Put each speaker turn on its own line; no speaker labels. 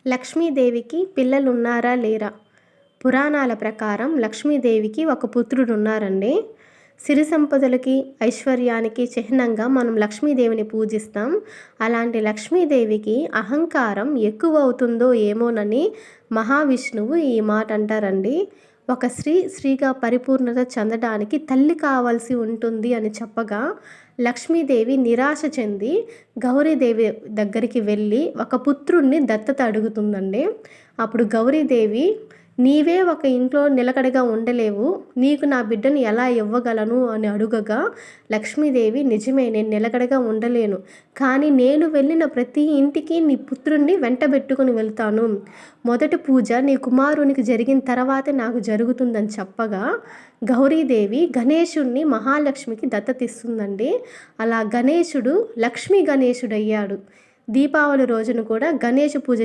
లక్ష్మీదేవికి పిల్లలున్నారా లేరా? పురాణాల ప్రకారం లక్ష్మీదేవికి ఒక పుత్రుడున్నారండి. సిరి సంపదలకి, ఐశ్వర్యానికి చిహ్నంగా మనం లక్ష్మీదేవిని పూజిస్తాం. అలాంటి లక్ష్మీదేవికి అహంకారం ఎక్కువ అవుతుందో ఏమోనని మహావిష్ణువు ఈ మాట అంటారండి. ఒక స్త్రీగా పరిపూర్ణత చెందడానికి తల్లి కావాల్సి ఉంటుంది అని చెప్పగా, లక్ష్మీదేవి నిరాశ చెంది గౌరీదేవి దగ్గరికి వెళ్ళి ఒక పుత్రుణ్ణి దత్తత అడుగుతుందండి. అప్పుడు గౌరీదేవి, నీవే ఒక ఇంట్లో నిలకడగా ఉండలేవు, నీకు నా బిడ్డను ఎలా ఇవ్వగలను అని అడుగగా, లక్ష్మీదేవి, నిజమే నేను నిలకడగా ఉండలేను, కానీ నేను వెళ్ళిన ప్రతి ఇంటికి నీ పుత్రుణ్ణి వెంటబెట్టుకుని వెళ్తాను. మొదటి పూజ నీ కుమారునికి జరిగిన తర్వాతే నాకు జరుగుతుందని చెప్పగా, గౌరీదేవి గణేశుణ్ణి మహాలక్ష్మికి దత్తతిస్తుందండి. అలా గణేశుడు లక్ష్మీ గణేశుడయ్యాడు. దీపావళి రోజున కూడా గణేష్ పూజ